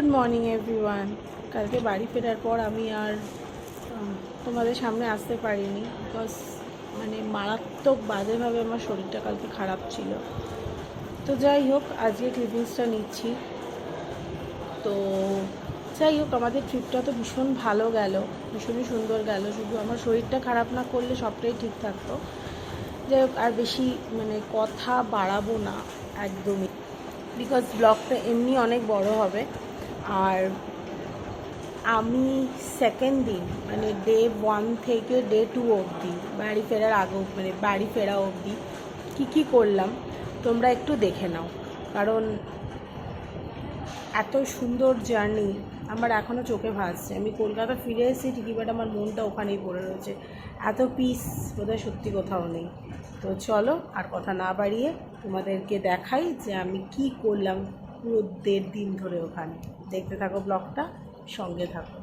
Good morning everyone. কালকে বাড়ি ফেরার পর আমি আর তোমাদের সামনে আসতে পারিনি, বিকজ মানে মারাত্মক বাজেভাবে আমার শরীরটা কালকে খারাপ ছিল। তো যাই হোক, আজকে ক্লিপিংসটা নিচ্ছি। তো যাই হোক, আমাদের ট্রিপটা তো ভীষণ ভালো গেল, ভীষণই সুন্দর গেল। শুধু আমার শরীরটা খারাপ না করলে সবটাই ঠিক থাকতো। যাই হোক, আর বেশি মানে কথা বাড়াবো না একদমই, বিকজ ব্লগটা এমনি অনেক বড় হবে। আর আমি সেকেন্ড দিন মানে ডে 1 থেকে ডে 2 অবধি বাড়ি ফেরার আগে মানে বাড়ি ফেরা অবধি কী করলাম তোমরা একটু দেখে নাও। কারণ এত সুন্দর জার্নি আমার এখনও চোখে ভাসছে। আমি কলকাতা ফিরে এসেছি ঠিকই, বাট আমার মনটা ওখানেই পড়ে রয়েছে। এত পিস বোধহয় সত্যি কোথাও নেই। তো চলো আর কথা না বাড়িয়ে তোমাদেরকে দেখাই যে আমি কি করলাম পুরো 1.5 দিন ধরে ওখানে। দেখতে থাকো ব্লগটা, সঙ্গে থাকো।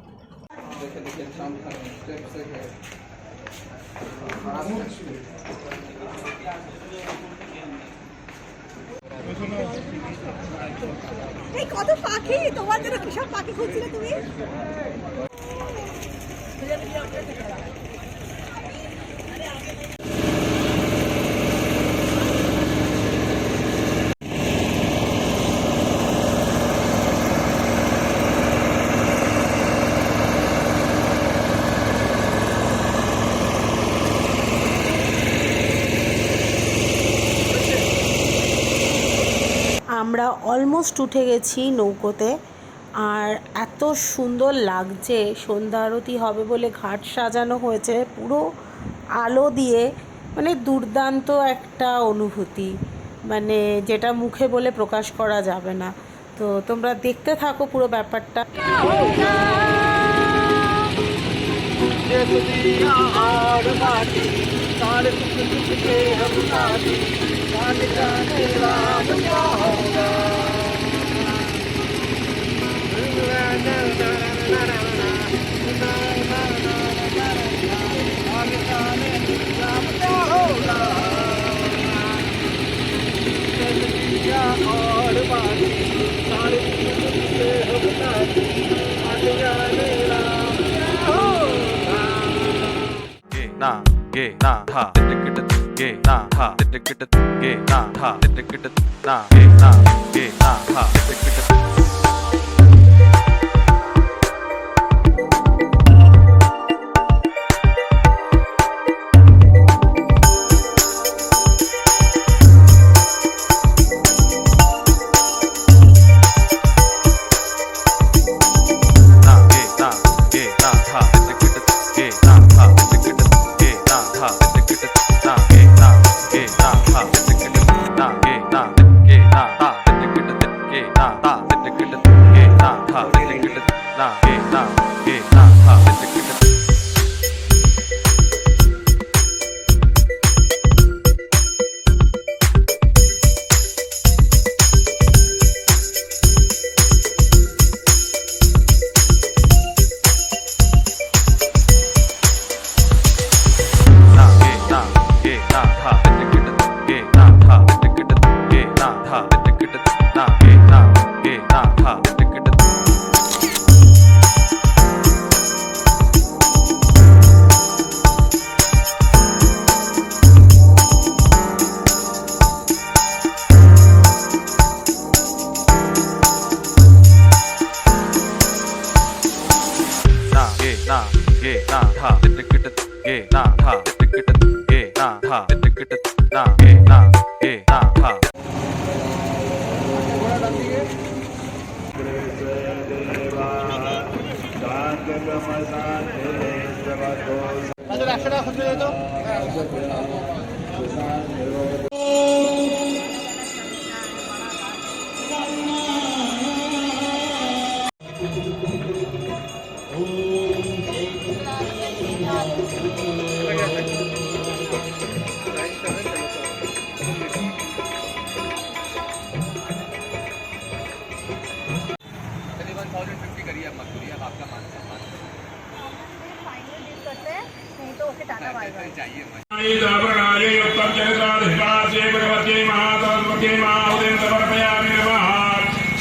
এই কত পাখি, তোমার জন্য কিসব পাখি খুঁজছিলে তুমি? আমরা অলমোস্ট উঠে গেছি নৌকোতে, আর এত সুন্দর লাগছে। সন্ধ্যা আরতি হবে বলে ঘাট সাজানো হয়েছে পুরো আলো দিয়ে, মানে দুর্দান্ত একটা অনুভূতি, মানে যেটা মুখে বলে প্রকাশ করা যাবে না। তো তোমরা দেখতে থাকো পুরো ব্যাপারটা। na ge na ha tikit ge na ha tikit ge na ha tikit na ge na ha tikit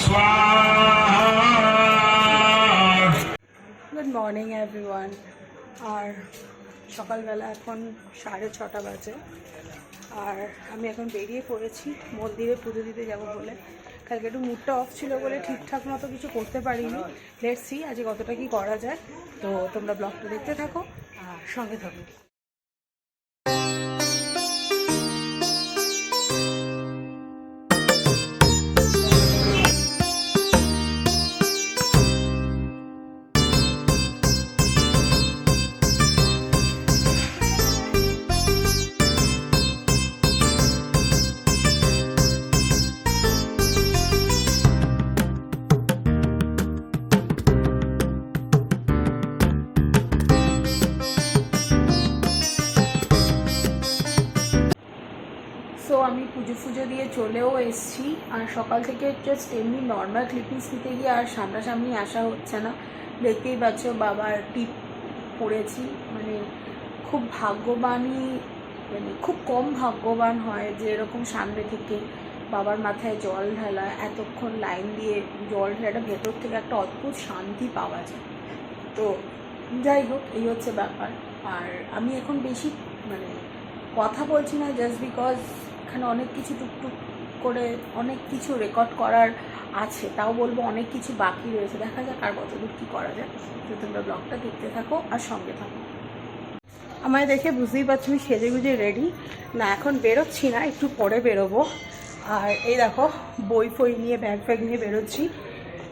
स्वाहा মর্নিং এভরিওয়ান। আর সকালবেলা এখন 6:30 বাজে, আর আমি এখন বেরিয়ে পড়েছি মন্দিরে পুজো দিতে যাব বলে। কালকে একটু মুডটা অফ ছিল বলে ঠিকঠাক মতো কিছু করতে পারিনি। লেটস সি আজকে কতটা কি করা যায়। তো তোমরা ব্লগটা দেখতে থাকো আর সঙ্গে থাকো। সো আমি পুজো দিয়ে চলেও এসেছি, আর সকাল থেকে জাস্ট এমনি নর্মাল ক্লিপিংস নিতে গিয়ে আর সামনাসামনি আসা হচ্ছে না। দেখতেই পাচ্ছ বাবার টিপ পড়েছি। মানে খুব ভাগ্যবানই, মানে খুব কম ভাগ্যবান হয় যে এরকম সামনে থেকে বাবার মাথায় জল ঢালা, এতক্ষণ লাইন দিয়ে জল ঢালাটা ভেতর থেকে একটা অদ্ভুত শান্তি পাওয়া যায়। তো যাই হোক, এই হচ্ছে ব্যাপার। আর আমি এখন বেশি মানে কথা বলছি না, জাস্ট বিকজ এখানে অনেক কিছু টুকটুক করে অনেক কিছু রেকর্ড করার আছে, তাও বলবো অনেক কিছু বাকি রয়েছে। দেখা যাক আর কতদূর কী করা যায়। তো তোমরা ব্লগটা দেখতে থাকো আর সঙ্গে থাকো। আমায় দেখে বুঝতেই পারছি আমি সেজে গুজে রেডি না, এখন বেরোচ্ছি না, একটু পরে বেরোবো। আর এই দেখো বই ফই নিয়ে ব্যাগ ফ্যাগ নিয়ে বেরোচ্ছি,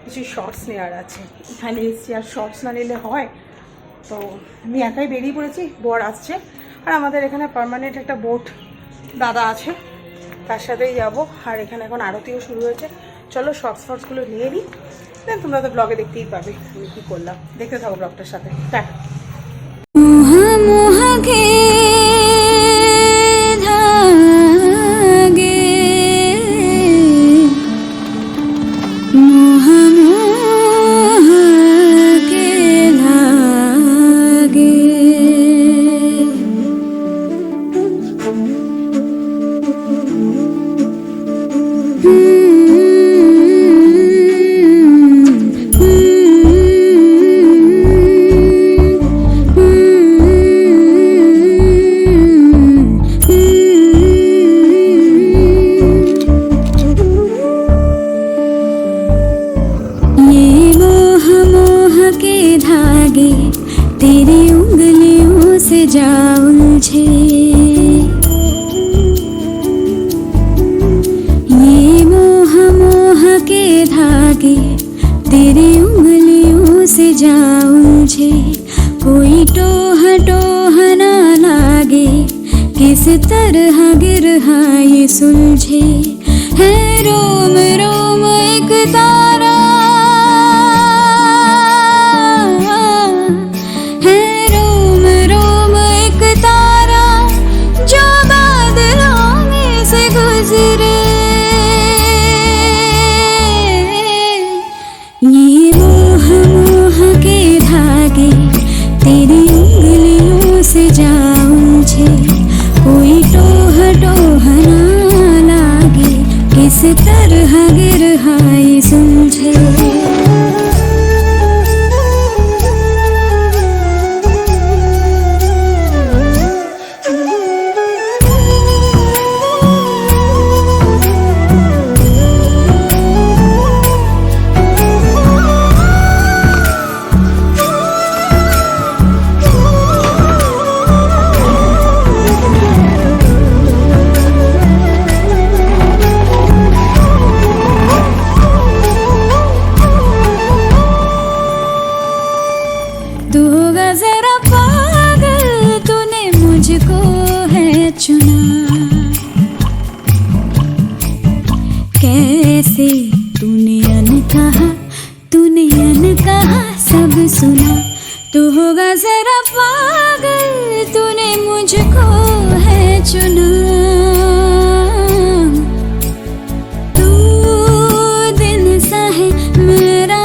কিছু শর্টস নেওয়ার আছে। এখানে এসেছি আর শর্টস না নিলে হয়? তো আমি একাই বেরিয়ে পড়েছি, বর আসছে। আর আমাদের এখানে পার্মানেন্ট একটা বোট দাদা আছে, তার সাথেই যাব। আর এখানে এখন আরতিও শুরু হয়েছে। চলো শর্টসগুলো নিয়ে নিই, দেন তোমরা তো ব্লগে দেখতেই পাবে আমি কী করলাম। দেখতে থাকো ব্লগটার সাথে। টাটা। तेरी उंगलियों से जा उलझे, ये मोह मोह के धागे तेरी उंगलियों से जा उलझे। कोई टोह टोह ना लागे, किस तरह गिरहा ये सुलझे। है रोम रोम एक तारा, तेरी उंगलियों से जा उलझे। कोई टोह टोह ना लागे, किस तरह गिरहाई सुलझे। तू होगा जरा पागल, तूने मुझको है चुना। कैसे तूने अनकहा सब सुना। तू होगा जरा पागल, तूने मुझको है चुना। तू दिन सा है मेरा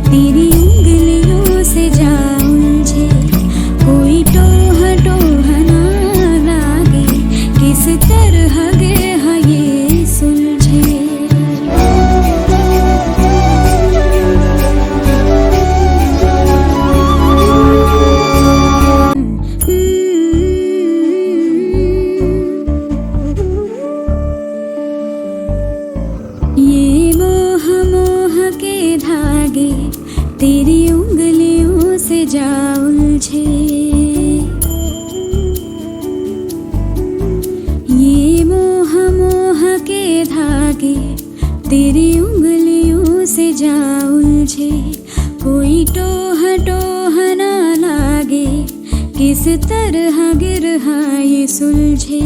तेरी उंगलियों से जा उलझे। तेरी उंगलियों से जा उलझे। ये मोह मोह के धागे तेरी उंगलियों से जा उलझे। कोई टोह टोह ना लागे, किस तरह गिरहा ये सुलझे।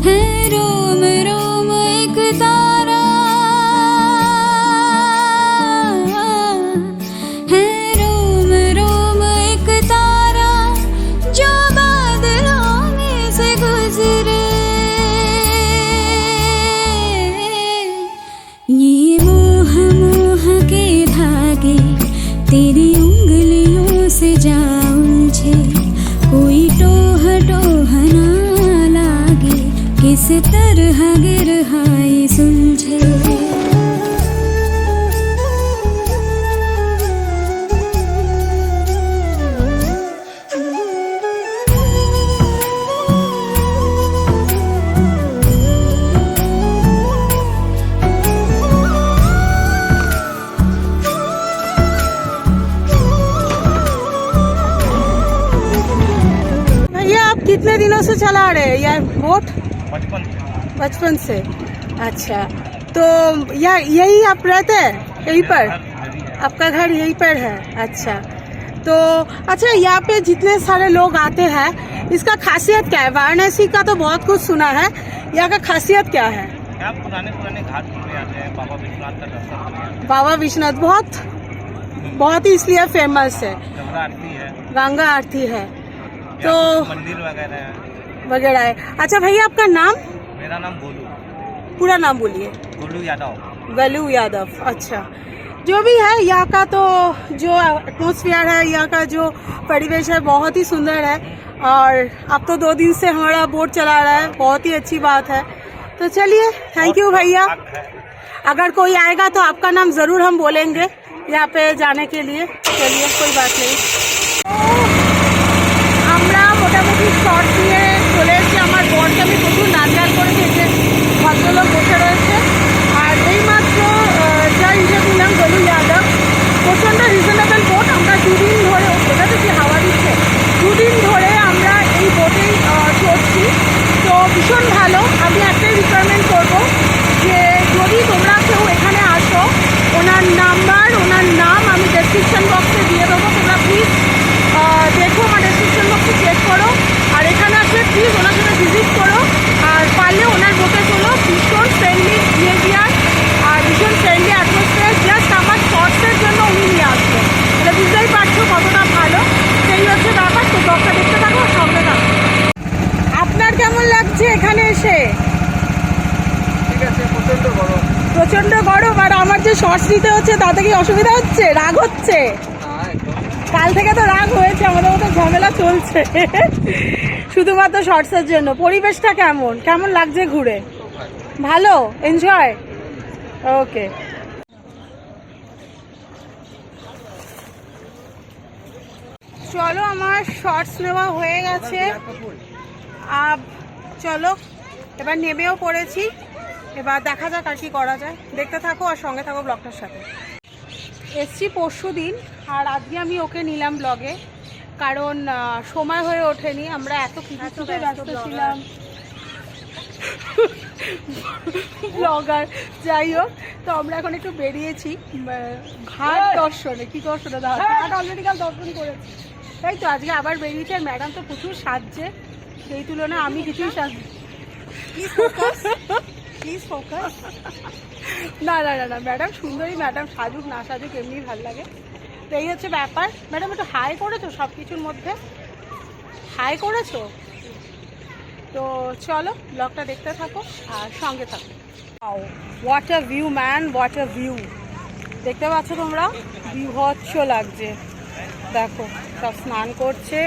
है रोम रोम एक तारा, है रोम रोम एक तारा जो बादलों में से गुजरे। ये मोह मोह के धागे तेरी उंगलियों से जा उलझे। कोई टोह टोह ना लागे, किस तरह गिरहा ये सुलझे। भैया आप कितने दिनों से चला रहे हैं यार बोट? बचपन बचपन से से। अच्छा, तो यार यही आप रहते हैं यहीं पर? आपका घर यहीं पर है? अच्छा, तो अच्छा यहाँ पे जितने सारे लोग आते हैं इसका खासियत क्या है? वाराणसी का तो बहुत कुछ सुना है, यहाँ का खासियत क्या है? यहाँ पुराने पुराने घाट घूमने आते हैं, बाबा विश्वनाथ का दर्शन करने आते बाबा विश्वनाथ बहुत बहुत ही इसलिए फेमस है। हैं। गंगा आरती है, गंगा आरती है तो यहाँ कुछ मंदिर वगैरह है। वगैरह है। अच्छा भैया आपका नाम? मेरा नाम गोलू, पूरा नाम बोलिए। गोलू यादव। गलू यादव। अच्छा, जो भी है यहाँ का तो जो एटमॉस्फेयर है, यहाँ का जो परिवेश है बहुत ही सुंदर है। और अब तो 2 दिन से हमारा बोट चला रहा है, बहुत ही अच्छी बात है। तो चलिए, थैंक यू भैया। अगर कोई आएगा तो आपका नाम ज़रूर हम बोलेंगे यहाँ पे जाने के लिए। चलिए, कोई बात नहीं। আমরা মোটামুটি শর্ট নিয়ে চলে এসেছি। আমার বরকে আমি প্রচুর নাচগান করে দিয়েছে, ভদ্রলোক বসে রয়েছে। আর এইমাত্র যা ইন্টারভিউ নিলাম গলু যাদব, প্রচণ্ড রিজনেবল বোট। আমরা 2 দিন ধরে, ওটা তো কি হাওয়া দিচ্ছে, 2 দিন ধরে আমরা এই বোটেই চড়ছি। তো ভীষণ ভালো। আমি একটাই রিকোয়ারমেন্ট করবো যে যদি তোমরা কেউ এখানে আসো, ওনার নাম্বার, ওনার নাম আমি ডেসক্রিপশন বক্সে দিয়ে দেবো। তোমরা প্লিজ দেখো, আমার ডেসক্রিপশন বক্সে চেক করো। আর এখানে আসলে প্লিজ ওনার সাথে ভিজিট করো। আর পারলে ওনার বোটে চলো। ভীষণ ফ্রেন্ডলি বিহেভিয়ার আর ভীষণ ফ্রেন্ডলি অ্যাটমসফিয়ার। জাস্ট আমার শর্টসের জন্য উনি নিয়ে আসবে। তাহলে বুঝতেই পারছো কতটা ভালো। সেই হচ্ছে ব্যাপার। তো ব্লগটা দেখতে থাকো, সঙ্গে থাকো। আপনার কেমন লাগছে এখানে এসে? ঠিক আছে, প্রচন্ড গরম। প্রচণ্ড গরম। আর আমার যে শর্টস দিতে হচ্ছে তাতে কি অসুবিধা হচ্ছে? রাগ হচ্ছে? কাল থেকে তো রাগ হয়েছে, আমাদের মতো ঝামেলা চলছে শুধুমাত্র শর্টসের জন্য। পরিবেশটা কেমন কেমন লাগছে ঘুরে? ভালো, এনজয়। ওকে, চলো আমার শর্টস নেওয়া হয়ে গেছে। চলো এবার নেমেও পড়েছি। এবার দেখা যাক আর কি করা যায়। দেখতে থাকো আর সঙ্গে থাকো ব্লগটার সাথে। এসছি পরশু দিন, আর আজকে আমি ওকে নিলাম ব্লগে, কারণ সময় হয়ে ওঠেনি। আমরা এত কিছুতে ব্যস্ত ছিলাম, ব্লগার। যাই হোক, তো আমরা এখন একটু বেরিয়েছি ঘাট দর্শনে। কি দর্শনে? ঘাট অলরেডি কাল দর্শন করেছি, তাই তো আজকে আবার বেরিয়েছি। আর ম্যাডাম তো প্রচুর সাজছে, সেই তুলনায় আমি কিছুই সাজছি। Please focus. না না না না, ম্যাডাম সুন্দরী। ম্যাডাম সাজুক না সাজুক এমনি ভালো লাগে। তো এই হচ্ছে ব্যাপার। ম্যাডাম একটু হাই করেছো সব কিছুর মধ্যে? হাই করেছো? তো চলো ব্লগটা দেখতে থাকো আর সঙ্গে থাকো। What a view man, what a view. দেখতে পাচ্ছ তোমরা? বিভৎস লাগছে। দেখো সব স্নান করছে,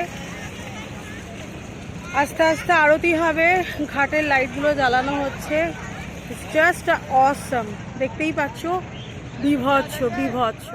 আস্তে আস্তে আরতি হবে, ঘাটের লাইটগুলো জ্বালানো হচ্ছে। জাস্ট অসম। দেখতেই পাচ্ছ, বিভৎস বিভৎস।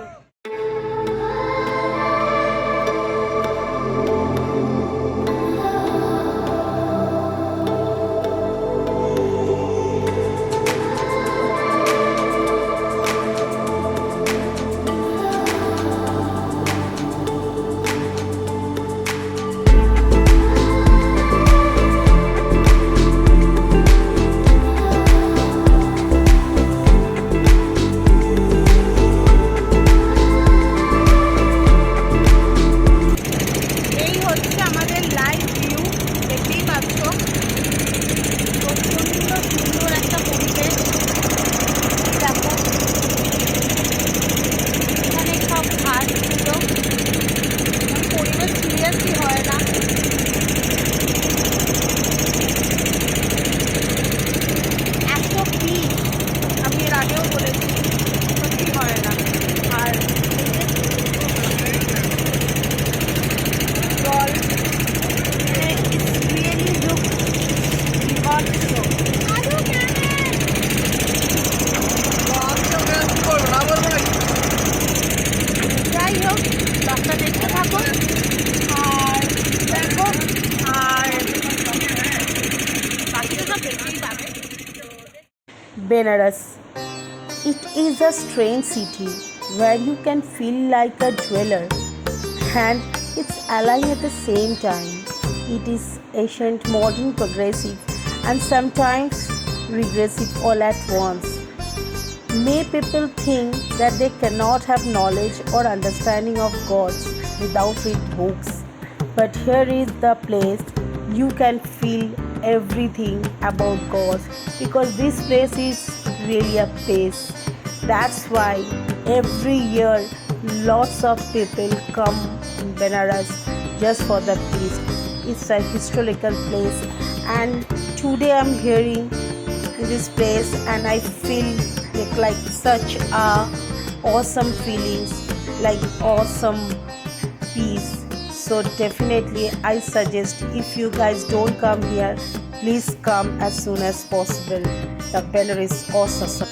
Benares. It is a strange city where you can feel like a dweller and it's alive at the same time. It is ancient, modern, progressive, and sometimes regressive all at once. May people think that they cannot have knowledge or understanding of gods without read books, but here is the place you can feel everything about gods because this place is really a place. That's why every year lots of people come in Benares just for the feast. It's a historical place, and today I'm hearing in this place and I feel like such a awesome feelings, like awesome peace. So definitely I suggest if you guys don't come here, please come as soon as possible. The Benares is awesome.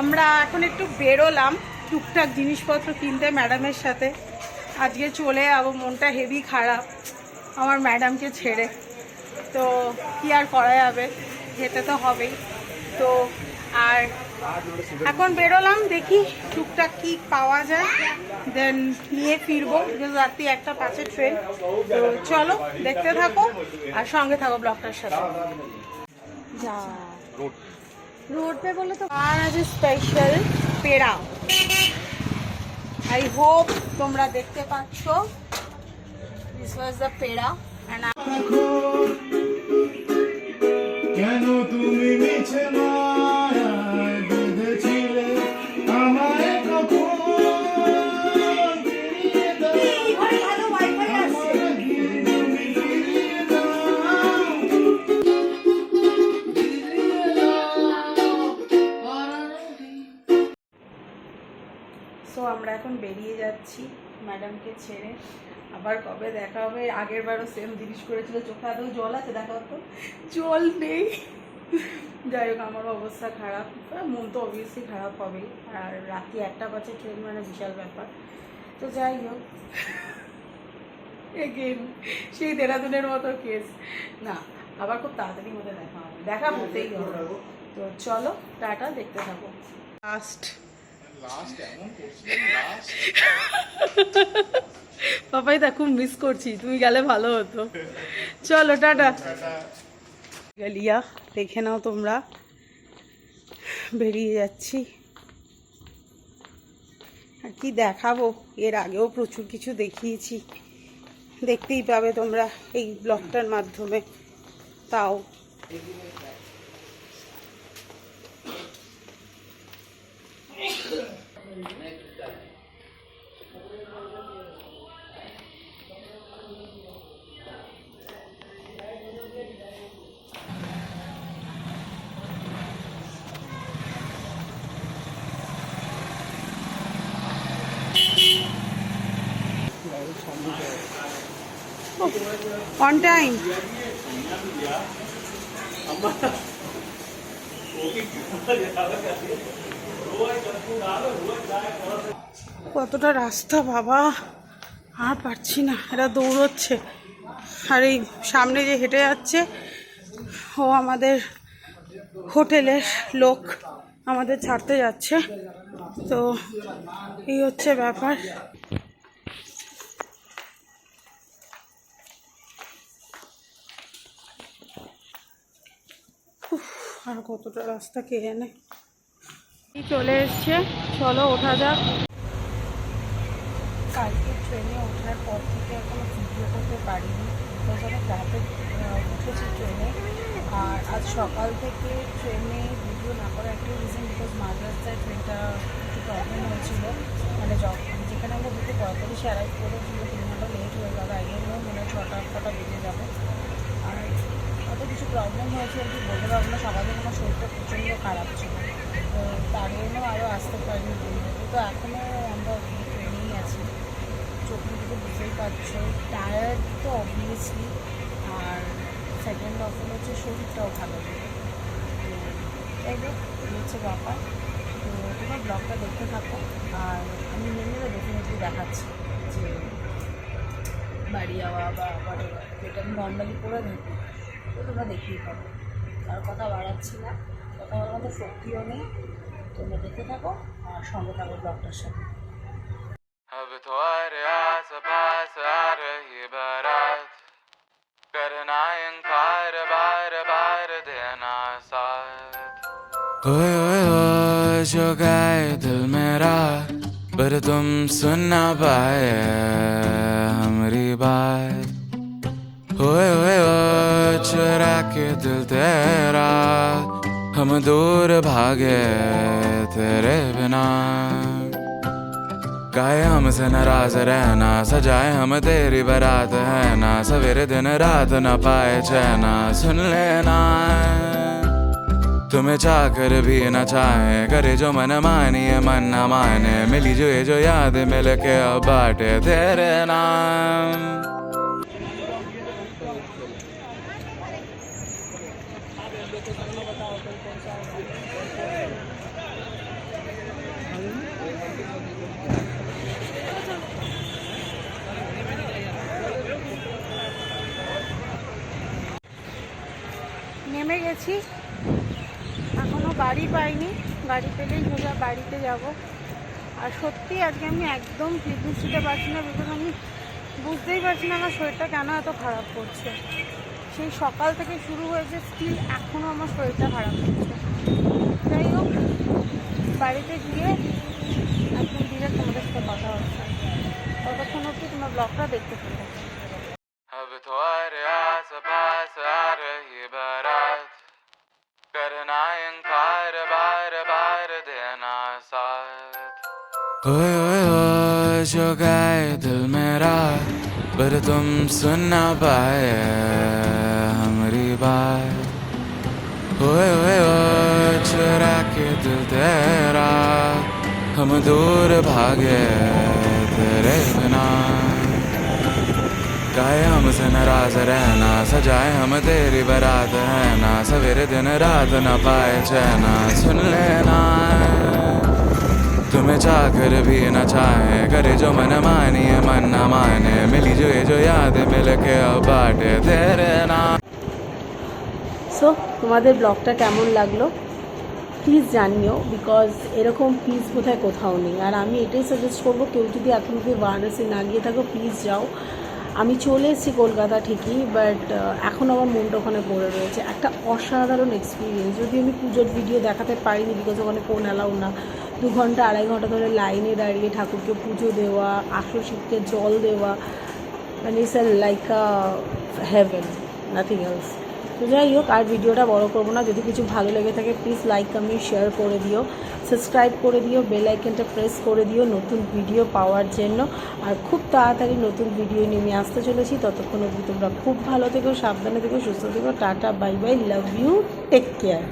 আমরা এখন একটু বেরোলাম টুকটাক জিনিসপত্র কিনতে ম্যাডামের সাথে। আজকে চলে যাবো, মনটা হেভি খারাপ আমার ম্যাডামকে ছেড়ে। তো কি আর করা যাবে, যেতে তো হবেই। তো আর এখন বেরোলাম, দেখি টুকটাক কি পাওয়া যায়, দেন নিয়ে ফিরবো, যেহেতু রাত্রি 1:05 ট্রেন। তো চলো দেখতে থাকো আর সঙ্গে থাকো ব্লগটার সাথে। যা रोड पे बोले तो आज स्पेशल पेड़ा। आई होप তোমরা দেখতে পাচ্ছ, দিস ওয়াজ দ্য পেড়া এন্ড কেন তুমি মিছে মায়ায় বেঁধেছিলে আমায় কখন ফিরিয়ে দাও, আমার দিন তুমি ফিরিয়ে দাও, ফিরিয়ে দাও। সো আমরা এখন বেরিয়ে যাচ্ছি ম্যাডামকে ছেড়ে। আবার কবে দেখা হবে, আগের বারও সেম জিনিস করেছিল, চোখে আদৌ জল আছে দেখা তো, জল নেই। যাই হোক আমার অবস্থা খারাপ, মন তো অবভিয়াসলি খারাপ হবেই, আর রাত্রি 1:05 ট্রেন মানে বিশাল ব্যাপার। তো যাই হোক, এগেন সেই দেরাদুনের মতো কেস না, আবার খুব তাড়াতাড়ির মধ্যে দেখা হবে, দেখা হতেই হবে। তো চলো টাটা, দেখতে থাকো। লাস্ট পাপাই তা খুব মিস করছি, তুমি গেলে ভালো হতো। চলো টাটা। গলিয়া দেখে নাও তোমরা, বেরিয়ে যাচ্ছি। আর কি দেখাবো, এর আগেও প্রচুর কিছু দেখিয়েছি, দেখতেই পাবে তোমরা এই ব্লগটার মাধ্যমে। তাও on time. কতটা রাস্তা বাবা, আর পারছি না, এরা দৌড়চ্ছে। আর এই সামনে যে হেঁটে যাচ্ছে ও আমাদের হোটেলের লোক, আমাদের ছাড়তে যাচ্ছে। তো এই হচ্ছে ব্যাপার। আর কতটা রাস্তা কে জানে। চলে এসছে, চলো ওঠা যাক। কালকে ট্রেনে ওঠার পর থেকে এখনো ভিডিও করতে পারিনি, বিকজ অনেক রাতে উঠেছি ট্রেনে। আর আজ সকাল থেকে ট্রেনে ভিডিও না করার একটা রিজন, বিকজ মাঝ রাস্তায় ট্রেনটা একটু প্রবলেম হয়েছিল। মানে যেখানে আমরা 2:45 অ্যারাইভ করেছিল, 3 ঘন্টা লেট হয়ে গেল। আইডিয়া নেই, মনে হয় 6টা বেজে যাবে। আর কত কিছু প্রবলেম হয়েছে আর কি বলতে পারবো না। সকালে আমার শরীরটা প্রচণ্ড খারাপ ছিল, তো তার জন্য আরও আসতে পারিনি ট্রেনে। তো এখনও আমরা ট্রেনেই আছি। চোখ মুখে বুঝতেই পারছো, টায়ার্ড তো অবভিয়াসলি। আর সেকেন্ড অফ অল হচ্ছে শরীরটাও ভালো নেই। যাই হোক, এই হচ্ছে ব্যাপার। তো তোমার ব্লগটা দেখতে থাকো, আর আমি নেমে ডেফিনেটলি দেখাচ্ছি যে বাড়ি যাওয়া বা যেটা আমি নর্মালি করে থাকি, তো তোমরা দেখতেই পাবো। আর কথা বাড়াচ্ছি না, কথা বলার মতো শক্তিও নেই। তোমরা দেখতে থাকো আর সঙ্গে থাকো ব্লগটার সাথে। अब तुम्हारे आस पास आ रही बारात, करना इनकार बार बार देना साथ। ओए ओए ओए जो गाए दिल मेरा, पर तुम सुन ना पाए हमारी बात। ओए ओए ओए चुरा के दिल तेरा, हम दूर भागे तेरे बिना। गाए हमसे नाराज रहना, सजाए हम तेरी बारात है ना। सवेरे दिन रात न पाए चैना, सुन लेना तुम्हें चाहकर भी न चाहे, करे जो मन मानिए मन न माने। मिली जो ये जो याद मिल के अब बाटे तेरे नाम। নেমে গেছি, এখনও গাড়ি পাইনি। গাড়ি পেলেই সোজা বাড়িতে যাব। আর সত্যি আজকে আমি একদম ফিটনেস দিতে পারছি না, বিকজ আমি বুঝতেই পারছি না আমার শরীরটা কেন এত খারাপ করছে। সেই সকাল থেকে শুরু হয়েছে, স্টিল এখনও আমার শরীরটা খারাপ করছে। যাই হোক, বাড়িতে গিয়ে একদম ডিরেক্ট তোমাদের সাথে কথা হচ্ছে। ততক্ষণ অবধি তোমার ব্লগটা দেখতে থাকো। अब तुम्हारे आस पास आ रही बारात, करना इनकार बार बार देना साथ। ओए ओए ओए जो गाए दिल मेरा, पर तुम सुन ना पाए हमारी बात। ओए ओए ओए चुरा के दिल तेरा, हम दूर भागे तेरे बिना। गाए हमसे नाराज रहना, सजाए हम तेरी बारात है ना। सवेरे दिन रात न पाए चैना, सुन लेना तुम्हें चाहकर भी न चाहे, करे जो मन मानिए मन न माने। मिली जो ये जो याद मिल के अब बाटे तेरे नाम। সো তোমাদের ব্লগটা কেমন লাগলো প্লিজ জানিও, বিকজ এরকম পিস বোধহয় কোথাও নেই। আর আমি এটাই সাজেস্ট করবো, কেউ যদি এখন অব্দি বারাণসী না গিয়ে থাকো প্লিজ যাও। আমি চলে এসেছি কলকাতা ঠিকই, বাট এখন আমার মনটা ওখানে পড়ে রয়েছে। একটা অসাধারণ এক্সপিরিয়েন্স। যদি আমি পুজোর ভিডিও দেখাতে পারিনি, বিকজ ওখানে ফোন অ্যালাউ না। 2 ঘন্টা 2.5 ঘন্টা ধরে লাইনে দাঁড়িয়ে ঠাকুরকে পুজো দেওয়া, আসল শিবকে জল দেওয়া, মানে it's like a haven, nothing else. তো যাই হোক, আর ভিডিওটা বড় করবো না। যদি কিছু ভালো লেগে থাকে প্লিজ লাইক কমেন্ট শেয়ার করে দিও, সাবস্ক্রাইব করে দিও, বেল আইকনটা প্রেস করে দিও নতুন ভিডিও পাওয়ার জন্য। আর খুব তাড়াতাড়ি নতুন ভিডিও নিয়ে আসতে চলেছি। ততক্ষণ অবধি তোমরা খুব ভালো থেকো, সাবধানে থেকো, সুস্থ থেকো। Tata, bye bye, love you, take care.